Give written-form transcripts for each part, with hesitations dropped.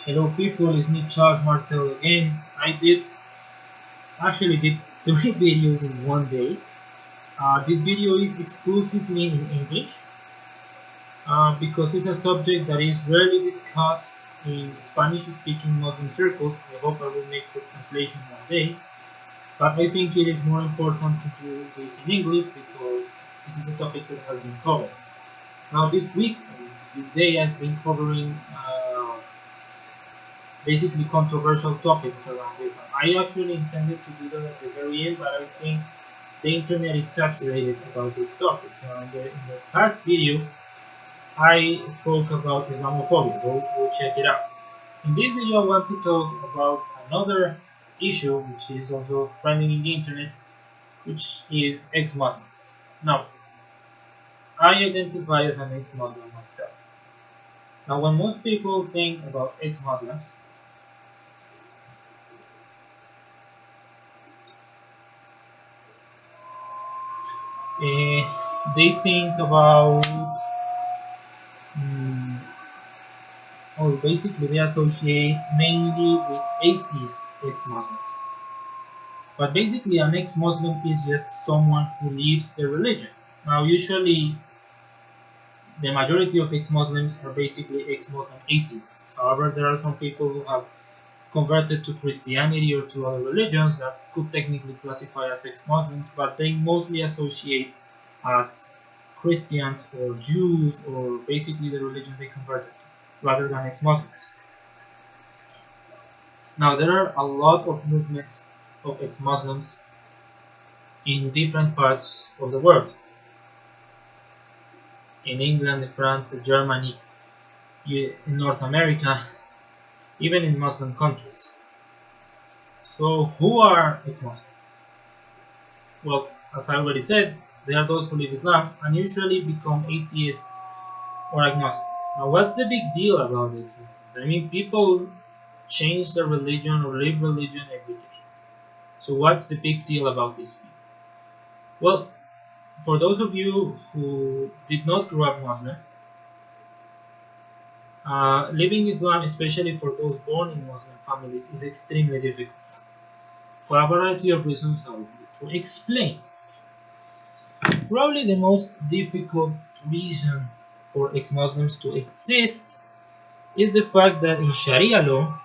Hello people, it's me Charles Martel again. I did 3 videos in one day. This video is exclusively in English because it's a subject that is rarely discussed in Spanish speaking Muslim circles. I hope I will make the translation one day. But I think it is more important to do this in English because this is a topic that has been covered. Now this week, this day I've been covering basically controversial topics around Islam. I actually intended to do that at the very end, but I think the internet is saturated about this topic. In the past video, I spoke about Islamophobia. Go check it out. In this video, I want to talk about another issue which is also trending in the internet, which is ex-Muslims. Now, I identify as an ex-Muslim myself. Now, when most people think about ex-Muslims, they think about mm, or basically they associate mainly with atheist ex-Muslims. But basically an ex-Muslim is just someone who leaves the religion. Now usually the majority of ex-Muslims are basically ex-Muslim atheists. However, there are some people who have converted to Christianity or to other religions that could technically classify as ex-Muslims, but they mostly associate as Christians or Jews or basically the religion they converted to, rather than ex-Muslims. Now, there are a lot of movements of ex-Muslims in different parts of the world. In England, France, Germany, in North America, even in Muslim countries. So, who are ex-Muslims? Well, as I already said, they are those who leave Islam and usually become atheists or agnostics. Now, what's the big deal about ex-Muslims? I mean, people change their religion or leave religion every day. So, what's the big deal about these people? Well, for those of you who did not grow up Muslim, living Islam, especially for those born in Muslim families, is extremely difficult for a variety of reasons I will to explain. Probably the most difficult reason for ex-Muslims to exist is the fact that in Sharia law,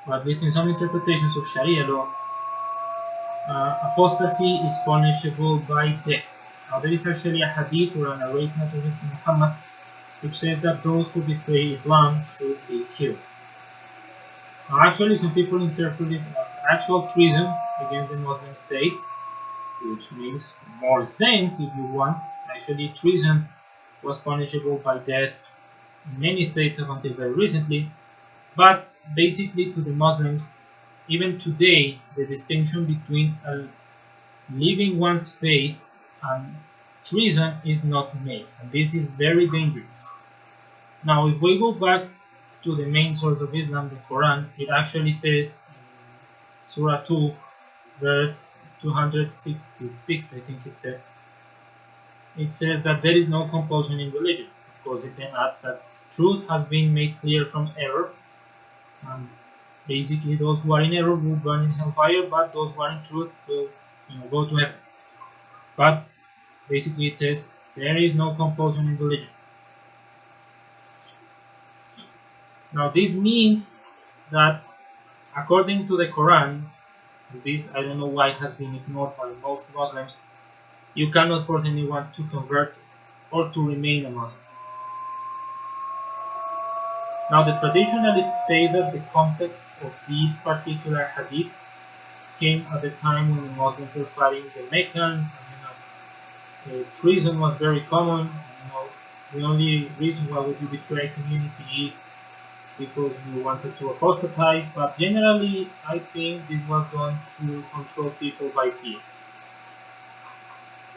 or at least in some interpretations of Sharia law, apostasy is punishable by death. Now, there is actually a hadith or a narration of Muhammad which says that those who betray Islam should be killed. Now, actually, some people interpret it as actual treason against the Muslim state, which makes more sense if you want. Actually, treason was punishable by death in many states up until very recently, but basically to the Muslims, even today, the distinction between leaving one's faith and treason is not made, and this is very dangerous. Now, if we go back to the main source of Islam, the Quran, it actually says in Surah 2, verse 266, I think it says that there is no compulsion in religion. Of course, it then adds that truth has been made clear from error, and basically those who are in error will burn in hellfire, but those who are in truth will go to heaven. But basically it says there is no compulsion in religion. Now this means that according to the Quran, this I don't know why has been ignored by most Muslims, you cannot force anyone to convert or to remain a Muslim. Now the traditionalists say that the context of this particular hadith came at the time when the Muslims were fighting the Meccans, and treason was very common. The only reason why would you betray a community is because you wanted to apostatize, but generally I think this was done to control people by fear.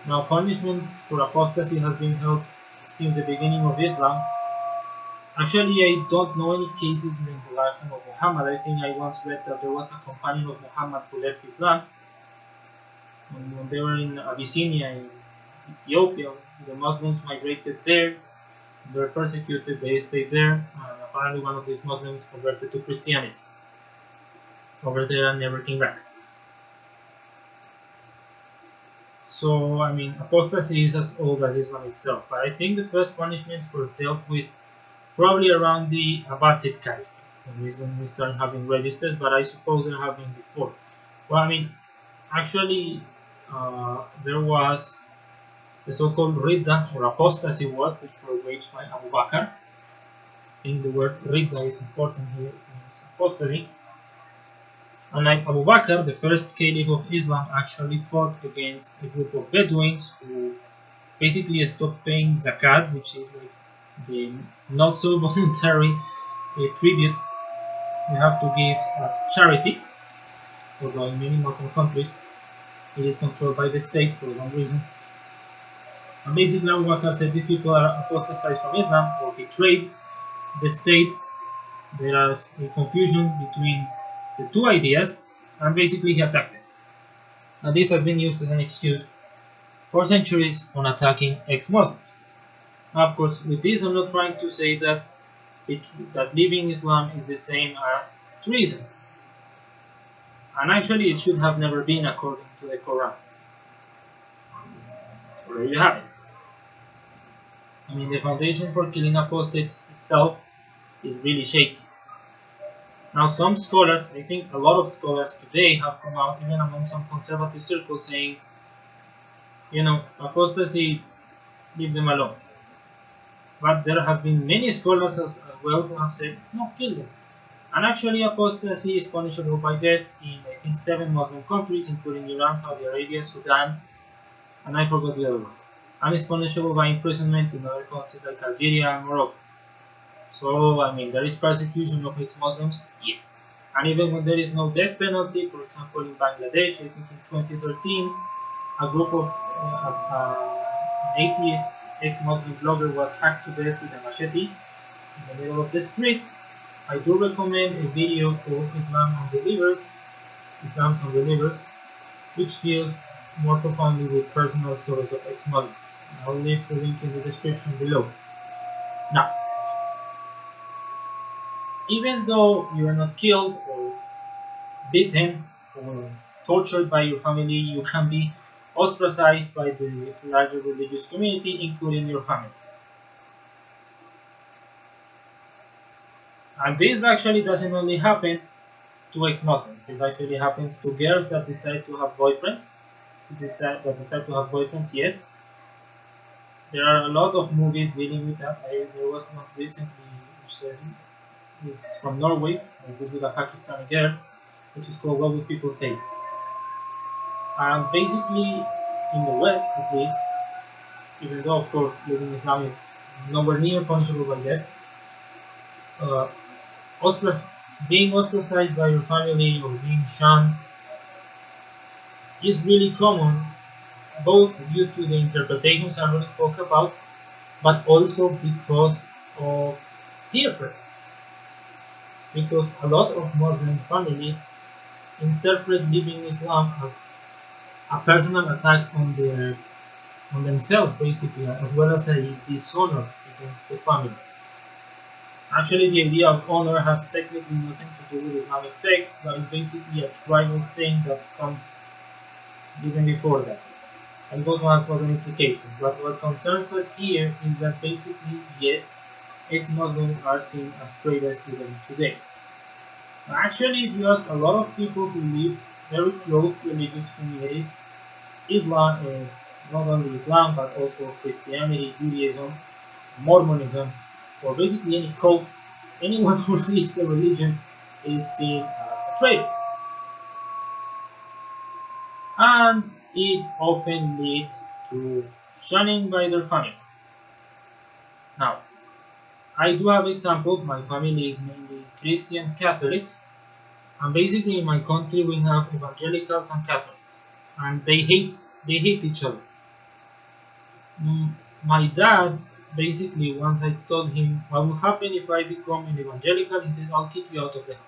Now punishment for apostasy has been held since the beginning of Islam. Actually, I don't know any cases during the lifetime of Muhammad. I think I once read that there was a companion of Muhammad who left Islam when they were in Abyssinia in Ethiopia. The Muslims migrated there, they were persecuted, they stayed there, and apparently one of these Muslims converted to Christianity over there and never came back. So, I mean, apostasy is as old as Islam itself, but I think the first punishments were dealt with probably around the Abbasid Caliphate, when we started having registers, but I suppose there have been before. Well, I mean, actually, there was the so-called Ridda, or apostasy was, which were waged by Abu Bakr. I think the word Ridda is important here, it means apostasy. Unlike Abu Bakr, the first caliph of Islam actually fought against a group of Bedouins who basically stopped paying zakat, which is like the not so voluntary tribute you have to give as charity, although in many Muslim countries it is controlled by the state for some reason. And basically Abu Bakr said these people are apostatized from Islam or betrayed the state. There is a confusion between the two ideas, and basically he attacked them. And this has been used as an excuse for centuries on attacking ex-Muslims. Now, of course, with this I'm not trying to say that leaving Islam is the same as treason. And actually it should have never been according to the Quran. There you have it. I mean, the foundation for killing apostates itself is really shaky. Now, some scholars, I think a lot of scholars today have come out, even among some conservative circles, saying, you know, apostasy, leave them alone. But there have been many scholars as well who have said, no, kill them. And actually, apostasy is punishable by death in, I think, 7 Muslim countries, including Iran, Saudi Arabia, Sudan, and I forgot the other ones. And it's punishable by imprisonment in other countries like Algeria and Morocco. So, I mean, there is persecution of ex-Muslims, yes. And even when there is no death penalty, for example, in Bangladesh, I think in 2013, a group of an atheist ex-Muslim blogger was hacked to death with a machete in the middle of the street. I do recommend a video called Islam's Unbelievers, which deals more profoundly with personal stories of ex-Muslims. I'll leave the link in the description below. Now, even though you are not killed or beaten or tortured by your family, you can be ostracized by the larger religious community, including your family. And this actually doesn't only happen to ex-Muslims. This actually happens to girls that decide to have boyfriends. Yes. There are a lot of movies dealing with that. There was one recently which says it's from Norway, like this with a Pakistani girl, which is called What Would People Say? And basically, in the West at least, even though of course living in Islam is nowhere near punishable by death, being ostracized by your family or being shunned is really common, both due to the interpretations I already spoke about, but also because of peer pressure. Because a lot of Muslim families interpret leaving Islam as a personal attack on themselves, basically, as well as a dishonor against the family. Actually, the idea of honor has technically nothing to do with Islamic texts, but it's basically a tribal thing that comes even before that. And it also has other implications. But what concerns us here is that basically, yes, ex-Muslims are seen as traitors even today. Actually, if you ask a lot of people who live very close to religious communities, Islam, not only Islam but also Christianity, Judaism, Mormonism, or basically any cult, anyone who leaves the religion is seen as a traitor. And it often leads to shunning by their family. Now, I do have examples. My family is mainly Christian Catholic, and basically in my country we have evangelicals and Catholics, and they hate each other. My dad, basically, once I told him what will happen if I become an evangelical, he said, I'll kick you out of the house.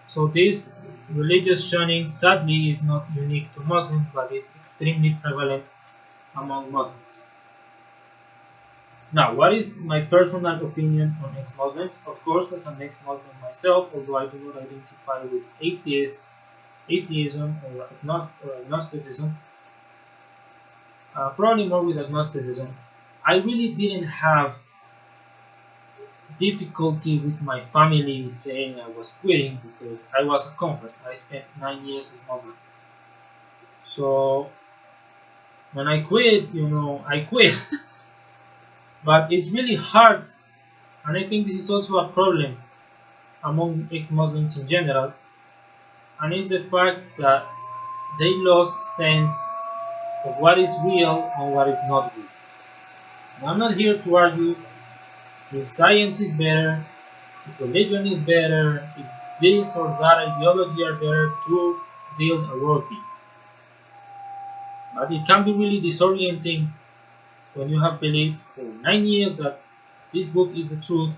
So this religious shunning sadly is not unique to Muslims, but is extremely prevalent among Muslims. Now, what is my personal opinion on ex-Muslims? Of course, as an ex-Muslim myself, although I do not identify with atheism or agnosticism, probably more with agnosticism, I really didn't have difficulty with my family saying I was quitting because I was a convert. I spent 9 years as Muslim. So when I quit, I quit. But it's really hard, and I think this is also a problem among ex-Muslims in general, and it's the fact that they lost sense of what is real and what is not real. And I'm not here to argue if science is better, if religion is better, if this or that ideology are better to build a worldview. But it can be really disorienting when you have believed for 9 years that this book is the truth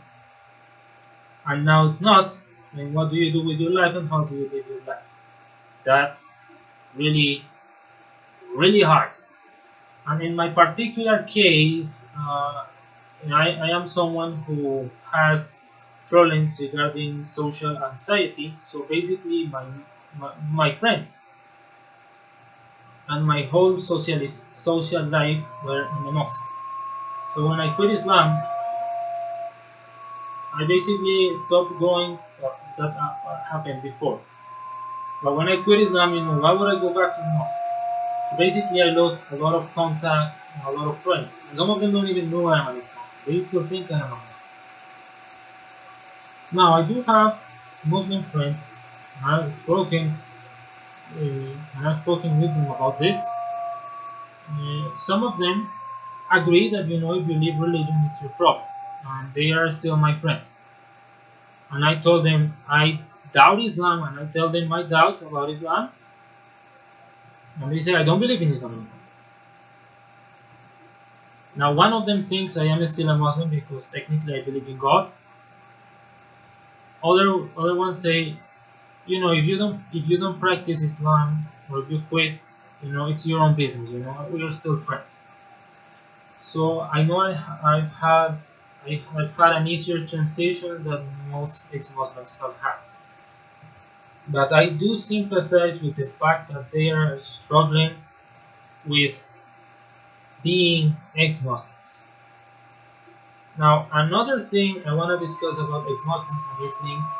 and now it's not. And what do you do with your life and how do you live your life? That's really, really hard. And in my particular case, I am someone who has problems regarding social anxiety. So basically, my friends and my whole social life were in the mosque. So when I quit Islam, I basically stopped going. That happened before. But when I quit Islam, why would I go back to the mosque? So basically, I lost a lot of contacts and a lot of friends. And some of them don't even know I am a Muslim. They still think I am a Muslim. Now, I do have Muslim friends, and I've spoken with them about this. Some of them agree that if you leave religion, it's your problem, and they are still my friends. And I told them I doubt Islam, and I tell them my doubts about Islam, and they say I don't believe in Islam anymore. Now, one of them thinks I am still a Muslim because technically I believe in God. Other ones say, if you don't practice Islam or if you quit, it's your own business. We are still friends. So I know I've had an easier transition than most ex-Muslims have had. But I do sympathize with the fact that they are struggling with being ex-Muslims. Now, another thing I want to discuss about ex-Muslims, and it's linked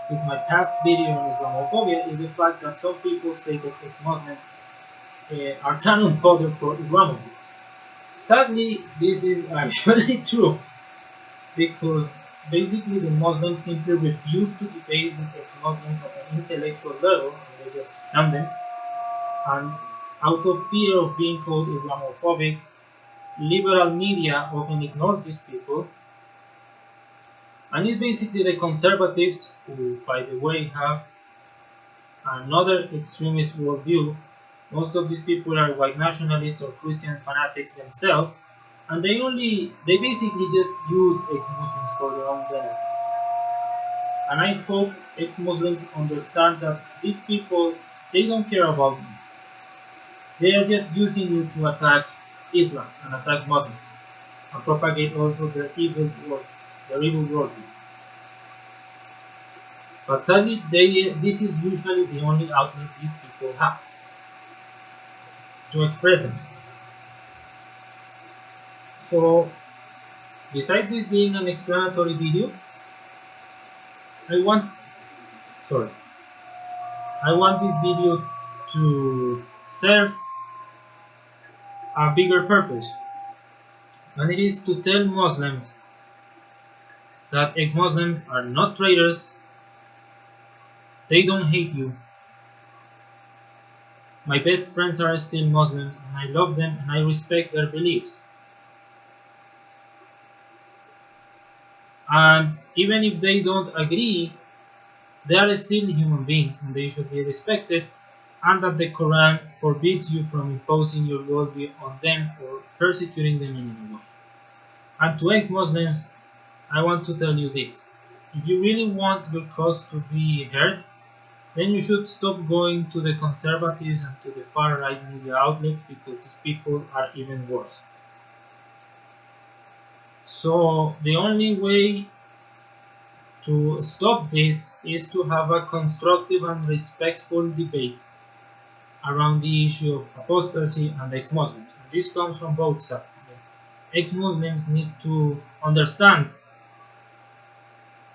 with my past video on Islamophobia, is the fact that some people say that ex-Muslims are cannon fodder for Islamophobia. Sadly, this is actually true because basically the Muslims simply refuse to debate with ex-Muslims at an intellectual level, and they just shun them. And out of fear of being called Islamophobic, liberal media often ignores these people, and it's basically the conservatives who, by the way, have another extremist worldview. Most of these people are white nationalists or Christian fanatics themselves, and they basically just use ex-Muslims for their own benefit. And I hope ex-Muslims understand that these people, they don't care about you. They are just using you to attack Islam and attack Muslims and propagate also their evil worldview. But sadly, this is usually the only outlet these people have to express themselves. So, besides this being an explanatory video, I want sorry, I want this video to serve a bigger purpose, and it is to tell Muslims that ex-Muslims are not traitors, they don't hate you. My best friends are still Muslims, and I love them and I respect their beliefs. And even if they don't agree, they are still human beings and they should be respected, and that the Quran forbids you from imposing your worldview on them or persecuting them in any way. And to ex-Muslims, I want to tell you this. If you really want your cause to be heard, then you should stop going to the conservatives and to the far-right media outlets because these people are even worse. So the only way to stop this is to have a constructive and respectful debate around the issue of apostasy and ex-Muslims. And this comes from both sides. Ex-Muslims need to understand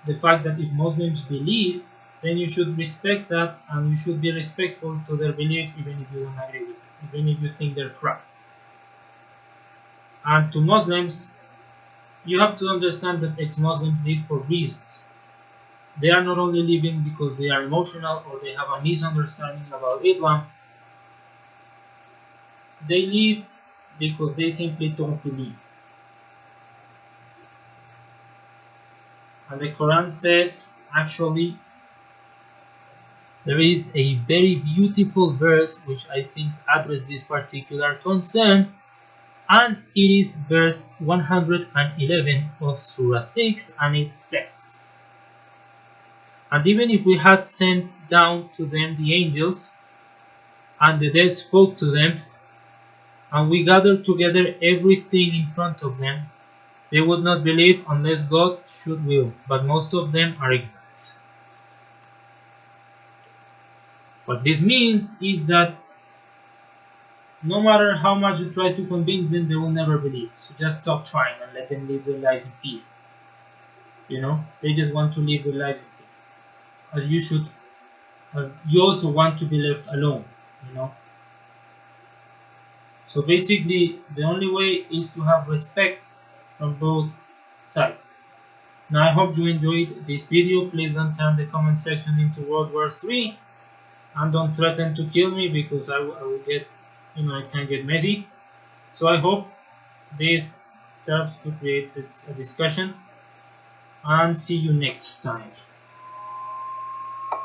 the fact that if Muslims believe, then you should respect that and you should be respectful to their beliefs even if you don't agree with them, even if you think they're crap. And to Muslims, you have to understand that ex-Muslims live for reasons. They are not only living because they are emotional or they have a misunderstanding about Islam, they live because they simply don't believe. And the Quran says, actually, there is a very beautiful verse which I think addresses this particular concern, and it is verse 111 of Surah 6, and it says, "And even if we had sent down to them the angels, and the dead spoke to them, and we gathered together everything in front of them, they would not believe unless God should will, but most of them are ignorant." What this means is that no matter how much you try to convince them, they will never believe. So just stop trying and let them live their lives in peace. You know, they just want to live their lives in peace, as you should, as you also want to be left alone. You know. So basically, the only way is to have respect from both sides. Now I hope you enjoyed this video. Please don't turn the comment section into World War III, and don't threaten to kill me because I will get, it can get messy. So I hope this serves to create a discussion, and see you next time.